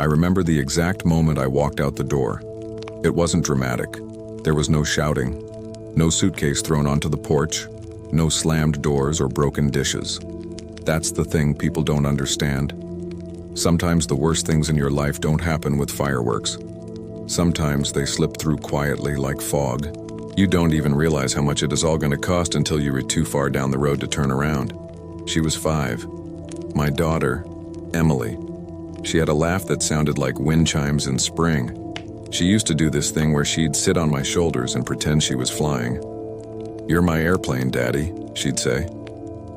I remember the exact moment I walked out the door. It wasn't dramatic. There was no shouting, no suitcase thrown onto the porch, no slammed doors or broken dishes. That's the thing people don't understand. Sometimes the worst things in your life don't happen with fireworks. Sometimes they slip through quietly like fog. You don't even realize how much it is all going to cost until you are too far down the road to turn around. She was 5. My daughter, Emily. She had a laugh that sounded like wind chimes in spring. She used to do this thing where she'd sit on my shoulders and pretend she was flying. "You're my airplane, Daddy," she'd say.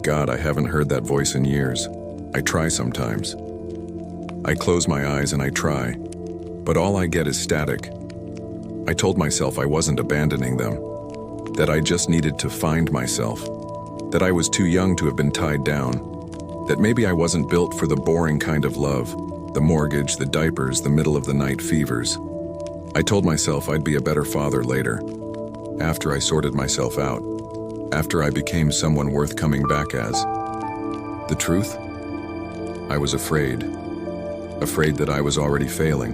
God, I haven't heard that voice in years. I try sometimes. I close my eyes and I try, but all I get is static. I told myself I wasn't abandoning them, that I just needed to find myself, that I was too young to have been tied down, that maybe I wasn't built for the boring kind of love, the mortgage, the diapers, the middle of the night fevers. I told myself I'd be a better father later, after I sorted myself out, after I became someone worth coming back as. The truth? I was afraid. Afraid that I was already failing.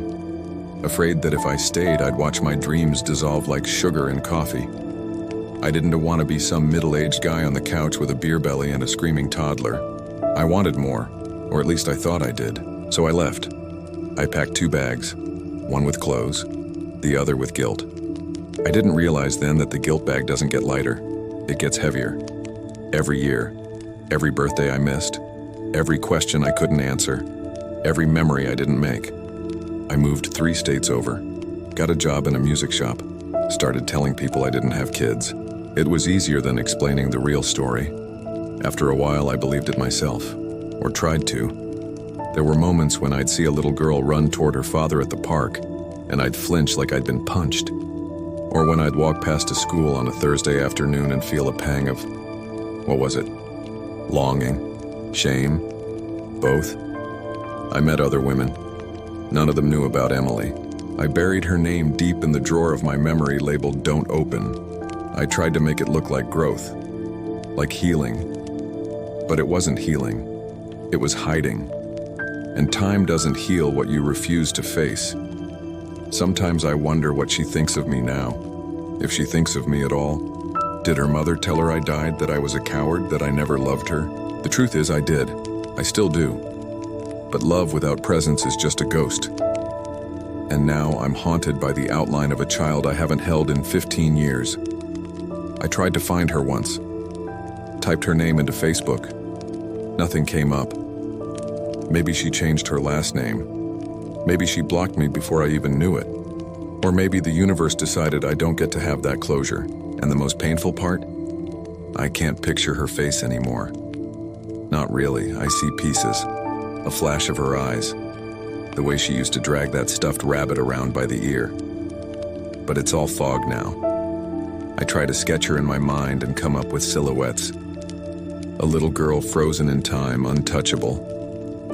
Afraid that if I stayed, I'd watch my dreams dissolve like sugar in coffee. I didn't want to be some middle-aged guy on the couch with a beer belly and a screaming toddler. I wanted more, or at least I thought I did, so I left. I packed 2 bags, one with clothes, the other with guilt. I didn't realize then that the guilt bag doesn't get lighter, it gets heavier. Every year, every birthday I missed, every question I couldn't answer, every memory I didn't make. I moved 3 states over, got a job in a music shop, started telling people I didn't have kids. It was easier than explaining the real story. After a while, I believed it myself, or tried to. There were moments when I'd see a little girl run toward her father at the park, and I'd flinch like I'd been punched. Or when I'd walk past a school on a Thursday afternoon and feel a pang of, what was it? Longing? Shame? Both? I met other women. None of them knew about Emily. I buried her name deep in the drawer of my memory labeled "Don't Open." I tried to make it look like growth, like healing. But it wasn't healing. It was hiding. And time doesn't heal what you refuse to face. Sometimes I wonder what she thinks of me now, if she thinks of me at all. Did her mother tell her I died, that I was a coward, that I never loved her? The truth is I did. I still do. But love without presence is just a ghost. And now I'm haunted by the outline of a child I haven't held in 15 years. I tried to find her once. Typed her name into Facebook. Nothing came up. Maybe she changed her last name. Maybe she blocked me before I even knew it. Or maybe the universe decided I don't get to have that closure. And the most painful part? I can't picture her face anymore. Not really. I see pieces. A flash of her eyes. The way she used to drag that stuffed rabbit around by the ear. But it's all fog now. I try to sketch her in my mind and come up with silhouettes. A little girl frozen in time, untouchable.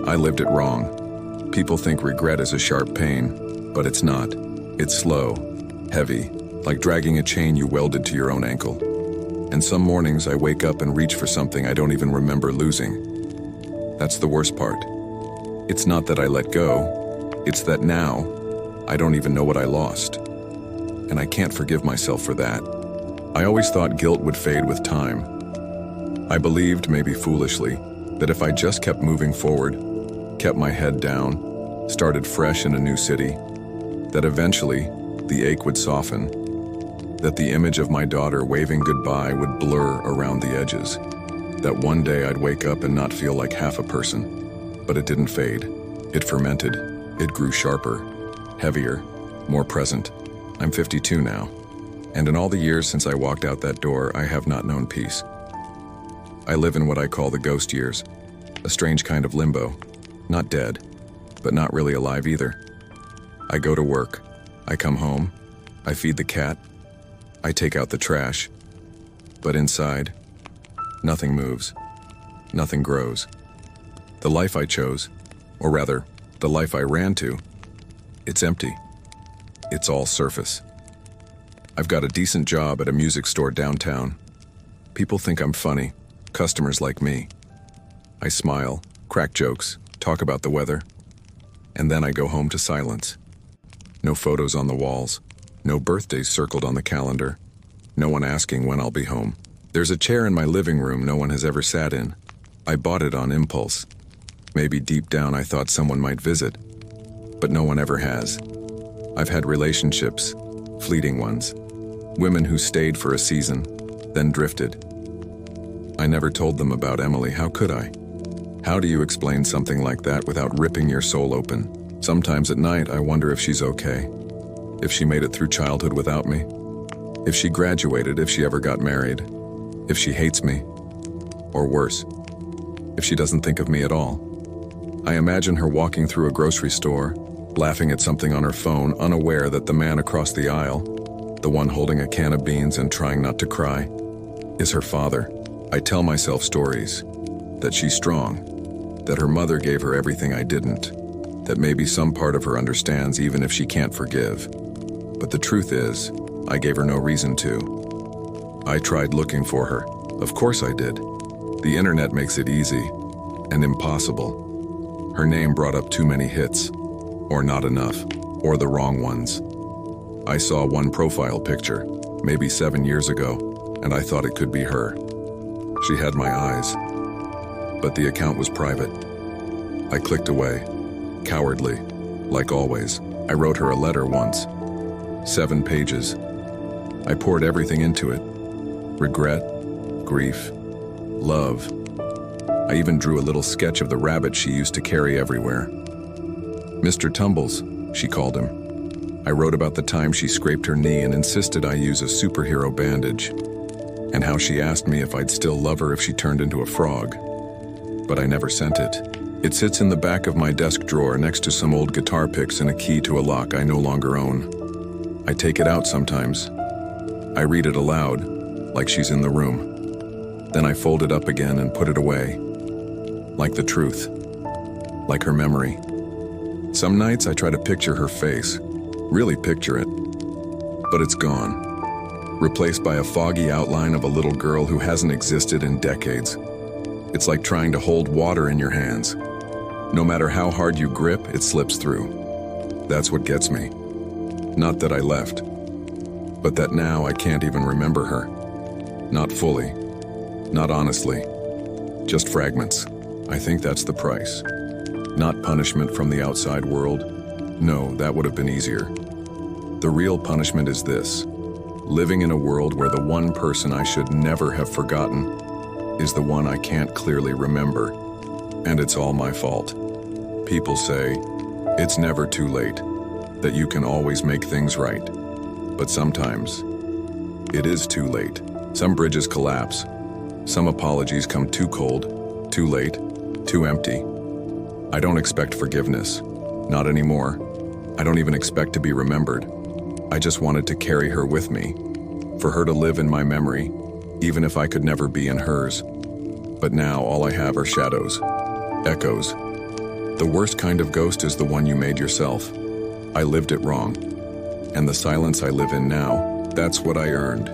I lived it wrong. People think regret is a sharp pain, but it's not. It's slow, heavy, like dragging a chain you welded to your own ankle. And some mornings I wake up and reach for something I don't even remember losing. That's the worst part. It's not that I let go, it's that now I don't even know what I lost. And I can't forgive myself for that. I always thought guilt would fade with time. I believed, maybe foolishly, that if I just kept moving forward, kept my head down, started fresh in a new city, that eventually the ache would soften, that the image of my daughter waving goodbye would blur around the edges, that one day I'd wake up and not feel like half a person. But it didn't fade. It fermented. It grew sharper, heavier, more present. I'm 52 now, and in all the years since I walked out that door, I have not known peace. I live in what I call the ghost years, a strange kind of limbo. Not dead, but not really alive either. I go to work, I come home, I feed the cat, I take out the trash, but inside, nothing moves, nothing grows. The life I chose, or rather, the life I ran to, it's empty. It's all surface. I've got a decent job at a music store downtown. People think I'm funny, customers like me. I smile, crack jokes, talk about the weather. And then I go home to silence. No photos on the walls, no birthdays circled on the calendar, no one asking when I'll be home. There's a chair in my living room no one has ever sat in. I bought it on impulse. Maybe deep down I thought someone might visit, but no one ever has. I've had relationships, fleeting ones, women who stayed for a season, then drifted. I never told them about Emily, how could I? How do you explain something like that without ripping your soul open? Sometimes at night I wonder if she's okay, if she made it through childhood without me, if she graduated, if she ever got married, if she hates me, or worse, if she doesn't think of me at all. I imagine her walking through a grocery store, laughing at something on her phone, unaware that the man across the aisle, the one holding a can of beans and trying not to cry, is her father. I tell myself stories, that she's strong, that her mother gave her everything I didn't, that maybe some part of her understands even if she can't forgive. But the truth is, I gave her no reason to. I tried looking for her. Of course I did. The internet makes it easy and impossible. Her name brought up too many hits, or not enough, or the wrong ones. I saw one profile picture, maybe 7 years ago, and I thought it could be her. She had my eyes, but the account was private. I clicked away, cowardly, like always. I wrote her a letter once, 7 pages. I poured everything into it, regret, grief, love. I even drew a little sketch of the rabbit she used to carry everywhere. Mr. Tumbles, she called him. I wrote about the time she scraped her knee and insisted I use a superhero bandage, and how she asked me if I'd still love her if she turned into a frog. But I never sent it. It sits in the back of my desk drawer next to some old guitar picks and a key to a lock I no longer own. I take it out sometimes. I read it aloud, like she's in the room. Then I fold it up again and put it away, like the truth, like her memory. Some nights I try to picture her face, really picture it, but it's gone, replaced by a foggy outline of a little girl who hasn't existed in decades. It's like trying to hold water in your hands. No matter how hard you grip, it slips through. That's what gets me. Not that I left, but that now I can't even remember her. Not fully, not honestly, just fragments. I think that's the price. Not punishment from the outside world. No, that would have been easier. The real punishment is this: living in a world where the one person I should never have forgotten is the one I can't clearly remember, and it's all my fault. People say, it's never too late, that you can always make things right. But sometimes, it is too late. Some bridges collapse. Some apologies come too cold, too late, too empty. I don't expect forgiveness. Not anymore. I don't even expect to be remembered. I just wanted to carry her with me, for her to live in my memory, even if I could never be in hers. But now all I have are shadows, echoes. The worst kind of ghost is the one you made yourself. I lived it wrong. And the silence I live in now, that's what I earned.